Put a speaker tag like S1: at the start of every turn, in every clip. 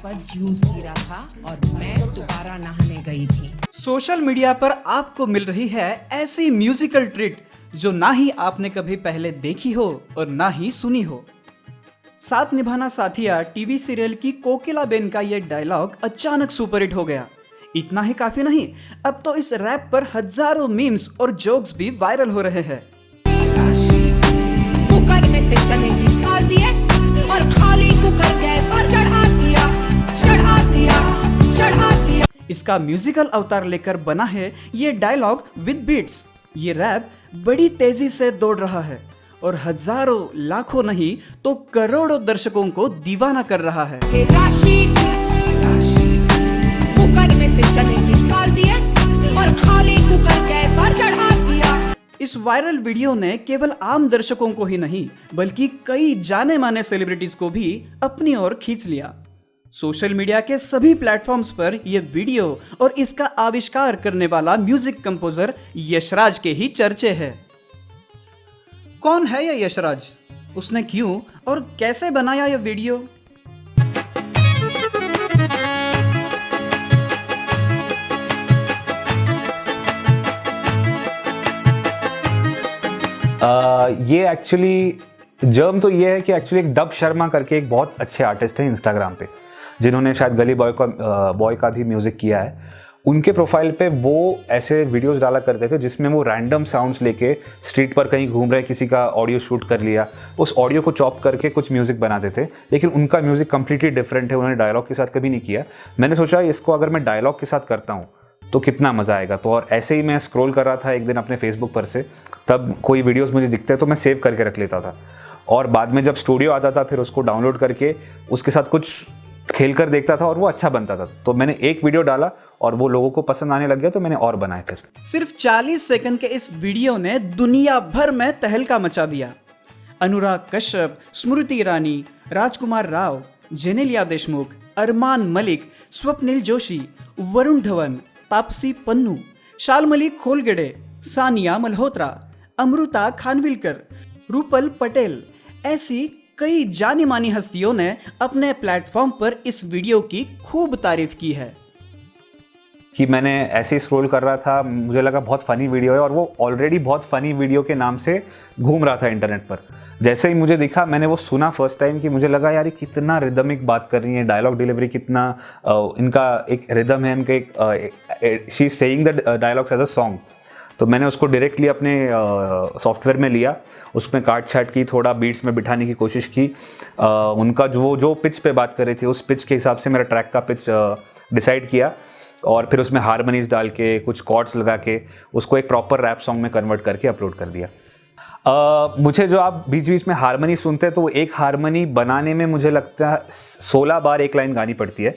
S1: पर जूस गिरा था और मैं दोबारा नहाने गई थी।
S2: सोशल मीडिया पर आपको मिल रही है ऐसी म्यूजिकल ट्रीट जो ना ही आपने कभी पहले देखी हो और ना ही सुनी हो। साथ निभाना साथिया टीवी सीरियल की कोकिला बेन का ये डायलॉग अचानक सुपरहिट हो गया। इतना ही काफी नहीं, अब तो इस रैप पर हजारों मीम्स और जोक्स भी वायरल हो रहे हैं।
S1: कुकर में से चने निकाल दिए और खाली कुकर गैस पर चढ़ा दिया।
S2: इसका म्यूजिकल अवतार लेकर बना है ये डायलॉग विद बीट्स। ये रैप बड़ी तेजी से दौड़ रहा है और हजारों लाखों नहीं तो करोड़ों दर्शकों को दीवाना कर रहा है।
S1: कुकर में से चने निकाल दिए और खाली कुकर गैस पर चढ़ा दिया।
S2: इस वायरल वीडियो ने केवल आम दर्शकों को ही नहीं बल्कि कई जाने माने सेलिब्रिटीज को भी अपनी ओर खींच लिया। सोशल मीडिया के सभी प्लेटफॉर्म्स पर यह वीडियो और इसका आविष्कार करने वाला म्यूजिक कंपोजर यशराज के ही चर्चे है। कौन है यह यशराज? उसने क्यों और कैसे बनाया यह वीडियो?
S3: ये एक्चुअली जर्म तो ये है कि एक्चुअली एक डब शर्मा करके एक बहुत अच्छे आर्टिस्ट हैं इंस्टाग्राम पे, जिन्होंने शायद गली बॉय का भी म्यूज़िक किया है। उनके प्रोफाइल पे वो ऐसे वीडियोस डाला करते थे जिसमें वो रैंडम साउंड्स लेके स्ट्रीट पर कहीं घूम रहे किसी का ऑडियो शूट कर लिया, उस ऑडियो को चॉप करके कुछ म्यूज़िक बनाते थे। लेकिन उनका म्यूज़िक कम्प्लीटली डिफरेंट है, उन्होंने डायलॉग के साथ कभी नहीं किया। मैंने सोचा इसको अगर मैं डायलॉग के साथ करता हूँ तो कितना मज़ा आएगा। तो और ऐसे ही मैं स्क्रॉल कर रहा था एक दिन अपने फेसबुक पर से, तब कोई वीडियोज़ मुझे दिखते तो मैं सेव करके रख लेता था और बाद में जब स्टूडियो आता था फिर उसको डाउनलोड करके उसके साथ कुछ खेल कर देखता था और वो अच्छा बनता था। तो मैंने एक वीडियो डाला और वो लोगों को पसंद आने लग गया तो मैंने और बनाए फिर।
S2: सिर्फ 40 सेकंड के इस वीडियो ने दुनिया भर में तहलका मचा दिया। अनुराग कश्यप, स्मृति ईरानी, राजकुमार राव, जेनेलिया देशमुख, अरमान मलिक, स्वप्निल जोशी, वरुण धवन, तापसी पन्नू, शालमली खोलगड़े, सानिया मल्होत्रा, अमृता खानविलकर, रूपल पटेल, ऐसी कई जानी मानी हस्तियों ने अपने प्लेटफॉर्म पर इस वीडियो की खूब तारीफ की है।
S3: कि मैंने ऐसे ही स्क्रॉल कर रहा था, मुझे लगा बहुत फ़नी वीडियो है और वो ऑलरेडी बहुत फ़नी वीडियो के नाम से घूम रहा था इंटरनेट पर। जैसे ही मुझे दिखा, मैंने वो सुना फर्स्ट टाइम कि मुझे लगा यार ये कितना रिदमिक बात कर रही है, डायलॉग डिलीवरी कितना इनका एक रिदम है, इनका एक she is saying the dialogues as a song. तो मैंने उसको डायरेक्टली अपने सॉफ्टवेयर में लिया, उसमें काट छाट की, थोड़ा बीट्स में बिठाने की कोशिश की। उनका जो पिच पे बात कर रही थी उस पिच के हिसाब से मेरा ट्रैक का पिच डिसाइड किया और फिर उसमें हारमोनीज डाल के कुछ कॉर्ड्स लगा के उसको एक प्रॉपर रैप सॉन्ग में कन्वर्ट करके अपलोड कर दिया। मुझे जो आप बीच बीच में हारमोनी सुनते हैं तो वो एक हारमोनी बनाने में मुझे लगता है 16 बार एक लाइन गानी पड़ती है,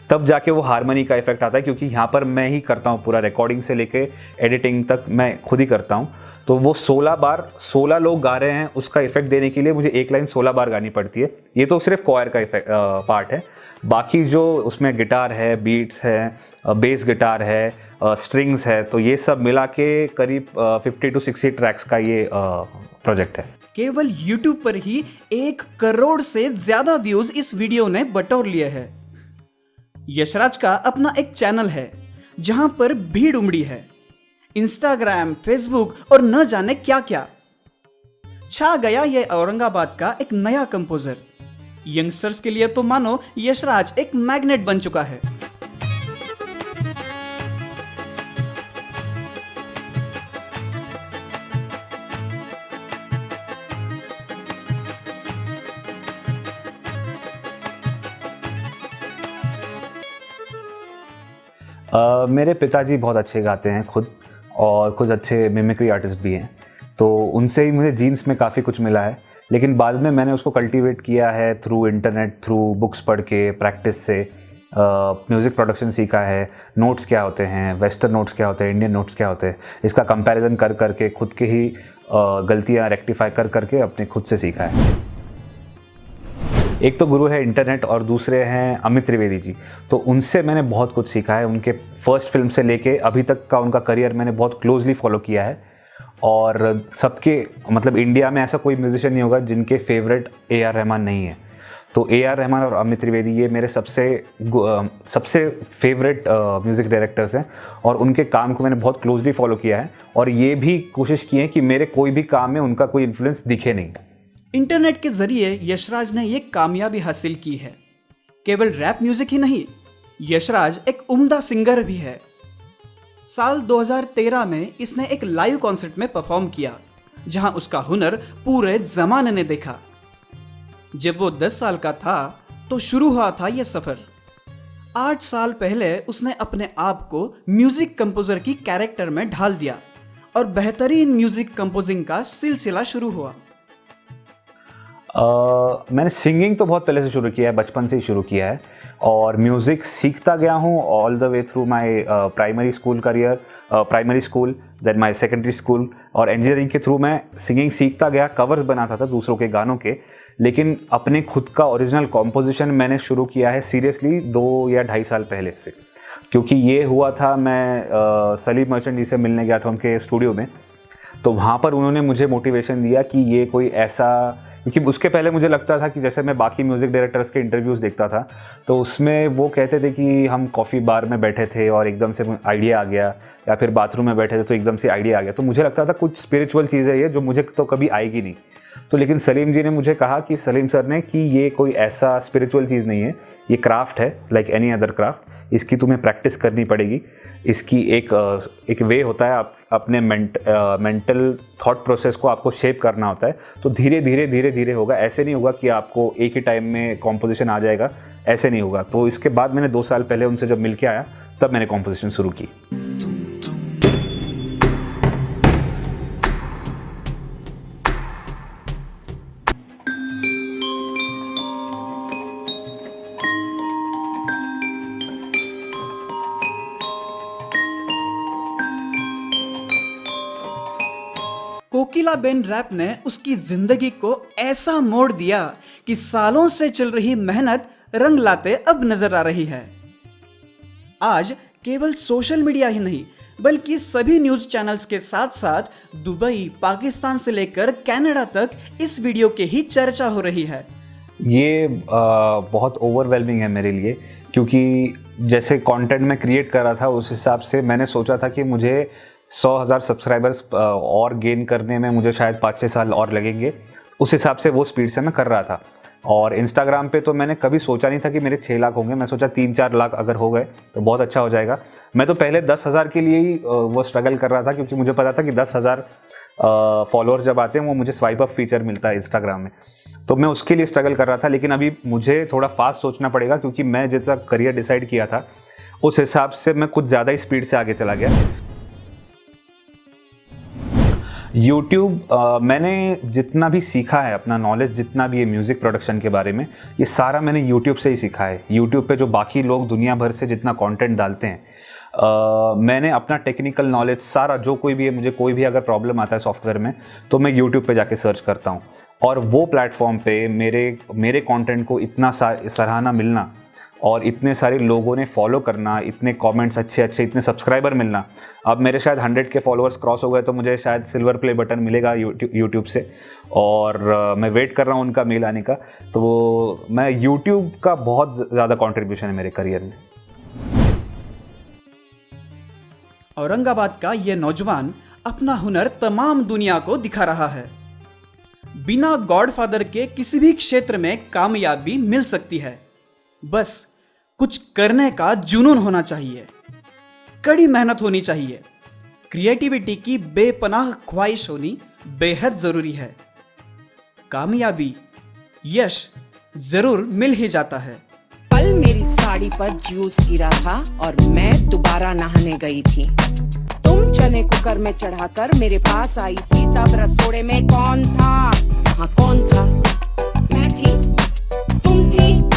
S3: तब जाके वो हारमोनी का इफेक्ट आता है। क्योंकि यहाँ पर मैं ही करता हूँ, पूरा रिकॉर्डिंग से लेके एडिटिंग तक मैं खुद ही करता हूँ। तो वो 16 बार 16 लोग गा रहे हैं, उसका इफेक्ट देने के लिए मुझे एक लाइन 16 बार गानी पड़ती है। ये तो सिर्फ कोयर का इफेक्ट पार्ट है। बाकी जो उसमें गिटार है, बीट्स है, बेस गिटार है, स्ट्रिंग्स है, तो ये सब मिला के करीब 50 to 60 ट्रैक्स का ये प्रोजेक्ट है।
S2: केवल YouTube पर ही 1 करोड़ से ज्यादा व्यूज इस वीडियो ने बटोर लिए हैं। यशराज का अपना एक चैनल है जहां पर भीड़ उमड़ी है। इंस्टाग्राम, फेसबुक और न जाने क्या क्या। छा गया ये औरंगाबाद का एक नया कंपोजर। यंगस्टर्स के लिए तो मानो यशराज एक मैग्नेट बन चुका है।
S3: मेरे पिताजी बहुत अच्छे गाते हैं खुद, और कुछ अच्छे मिमिक्री आर्टिस्ट भी हैं, तो उनसे ही मुझे जीन्स में काफ़ी कुछ मिला है। लेकिन बाद में मैंने उसको कल्टीवेट किया है थ्रू इंटरनेट, थ्रू बुक्स पढ़ के, प्रैक्टिस से म्यूज़िक प्रोडक्शन सीखा है। नोट्स क्या होते हैं, वेस्टर्न नोट्स क्या होते हैं, इंडियन नोट्स क्या होते हैं, इसका कंपैरिजन कर करके खुद के ही गलतियाँ रेक्टिफाई कर करके अपने खुद से सीखा है। एक तो गुरु है इंटरनेट और दूसरे हैं अमित त्रिवेदी जी। तो उनसे मैंने बहुत कुछ सीखा है। उनके फर्स्ट फिल्म से लेके अभी तक का उनका करियर मैंने बहुत क्लोजली फॉलो किया है। और सबके मतलब इंडिया में ऐसा कोई म्यूजिशियन नहीं होगा जिनके फेवरेट AR रहमान नहीं है। तो AR रहमान और अमित त्रिवेदी ये मेरे सबसे फेवरेट म्यूज़िक डायरेक्टर्स हैं और उनके काम को मैंने बहुत क्लोजली फॉलो किया है और ये भी कोशिश की है कि मेरे कोई भी काम में उनका कोई इन्फ्लुएंस दिखे नहीं।
S2: इंटरनेट के जरिए यशराज ने ये कामयाबी हासिल की है। केवल रैप म्यूजिक ही नहीं, यशराज एक उम्दा सिंगर भी है। साल 2013 में इसने एक लाइव कॉन्सर्ट में परफॉर्म किया जहां उसका हुनर पूरे जमाने ने देखा। जब वो 10 साल का था तो शुरू हुआ था यह सफर। 8 साल पहले उसने अपने आप को म्यूजिक कंपोजर की कैरेक्टर में ढाल दिया और बेहतरीन म्यूजिक कंपोजिंग का सिलसिला शुरू हुआ।
S3: मैंने सिंगिंग तो बहुत पहले से शुरू किया है, बचपन से ही शुरू किया है और म्यूज़िक सीखता गया हूँ all the way through my primary school career, primary school, then my secondary school और इंजीनियरिंग के थ्रू मैं सिंगिंग सीखता गया। कवर्स बनाता था दूसरों के गानों के, लेकिन अपने खुद का ओरिजिनल कॉम्पोजिशन मैंने शुरू किया है सीरियसली 2 या 2.5 साल पहले से, क्योंकि ये हुआ था मैं सलीम मर्चेंट जी से मिलने गया था उनके स्टूडियो में। तो वहाँ पर उन्होंने मुझे मोटिवेशन दिया कि ये कोई ऐसा, क्योंकि उसके पहले मुझे लगता था कि जैसे मैं बाकी म्यूज़िक डायरेक्टर्स के इंटरव्यूज़ देखता था तो उसमें वो कहते थे कि हम कॉफ़ी बार में बैठे थे और एकदम से आइडिया आ गया, या फिर बाथरूम में बैठे थे तो एकदम से आइडिया आ गया। तो मुझे लगता था कुछ स्पिरिचुअल चीज़ है ये जो मुझे तो कभी आएगी नहीं। तो लेकिन सलीम जी ने मुझे कहा कि सलीम सर ने कि ये कोई ऐसा स्पिरिचुअल चीज़ नहीं है, ये क्राफ्ट है लाइक एनी अदर क्राफ्ट, इसकी तुम्हें प्रैक्टिस करनी पड़ेगी। इसकी एक वे होता है, आप अपने मेंटल थॉट प्रोसेस को आपको शेप करना होता है। तो धीरे धीरे होगा, ऐसे नहीं होगा कि आपको एक ही टाइम में कॉम्पोजिशन आ जाएगा, ऐसे नहीं होगा। तो इसके बाद मैंने 2 साल पहले उनसे जब मिल के आया तब मैंने कॉम्पोजिशन शुरू की।
S2: कोकिलाबेन रैप ने उसकी जिंदगी को ऐसा मोड़ दिया कि सालों से चल रही मेहनत रंग लाते अब नजर आ रही है। आज केवल सोशल मीडिया ही नहीं बल्कि सभी न्यूज चैनल्स के साथ साथ दुबई, पाकिस्तान से लेकर कनाडा तक इस वीडियो की ही चर्चा हो रही है।
S3: ये बहुत ओवरवेलमिंग है मेरे लिए, क्योंकि जैसे कंटेंट मैं क्रिएट कर रहा था उस हिसाब से मैंने सोचा था कि मुझे 100,000 सब्सक्राइबर्स और गेन करने में मुझे शायद 5-6 साल और लगेंगे। उस हिसाब से वो स्पीड से मैं कर रहा था। और इंस्टाग्राम पे तो मैंने कभी सोचा नहीं था कि मेरे 6 लाख होंगे। मैं सोचा 3-4 लाख अगर हो गए तो बहुत अच्छा हो जाएगा। मैं तो पहले 10,000 के लिए ही वो स्ट्रगल कर रहा था, क्योंकि मुझे पता था कि 10,000 फॉलोअर जब आते हैं वो मुझे स्वाइप अप फीचर मिलता है इंस्टाग्राम में, तो मैं उसके लिए स्ट्रगल कर रहा था। लेकिन अभी मुझे थोड़ा फास्ट सोचना पड़ेगा, क्योंकि मैं जैसा करियर डिसाइड किया था उस हिसाब से मैं कुछ ज़्यादा ही स्पीड से आगे चला गया। यूट्यूब मैंने जितना भी सीखा है, अपना नॉलेज जितना भी है म्यूज़िक प्रोडक्शन के बारे में, ये सारा मैंने यूट्यूब से ही सीखा है। यूट्यूब पे जो बाकी लोग दुनिया भर से जितना कंटेंट डालते हैं, मैंने अपना टेक्निकल नॉलेज सारा, जो कोई भी है, मुझे कोई भी अगर प्रॉब्लम आता है सॉफ्टवेयर में तो मैं यूट्यूब पे जाके सर्च करता हूँ। और वो प्लेटफॉर्म पे मेरे कंटेंट को इतना सराहना मिलना और इतने सारे लोगों ने फॉलो करना, इतने कमेंट्स अच्छे, इतने सब्सक्राइबर मिलना। अब मेरे शायद 100 के फॉलोअर्स क्रॉस हो गए तो मुझे शायद सिल्वर प्ले बटन मिलेगा यूट्यूब से, और मैं वेट कर रहा हूँ उनका मेल आने का। तो मैं यूट्यूब का बहुत ज़्यादा कंट्रीब्यूशन है मेरे करियर में।
S2: औरंगाबाद का ये नौजवान अपना हुनर तमाम दुनिया को दिखा रहा है। बिना गॉडफादर के किसी भी क्षेत्र में कामयाबी मिल सकती है, बस कुछ करने का जुनून होना चाहिए, कड़ी मेहनत होनी चाहिए, क्रिएटिविटी की बेपनाह ख्वाहिश होनी बेहद जरूरी है। कामयाबी, यश जरूर मिल ही जाता है।
S1: कल मेरी साड़ी पर जूस गिरा था और मैं दोबारा नहाने गई थी। तुम चने कुकर में चढ़ाकर मेरे पास आई थी, तब रसोड़े में कौन था? हाँ, कौन था? मैं थी, तुम थी।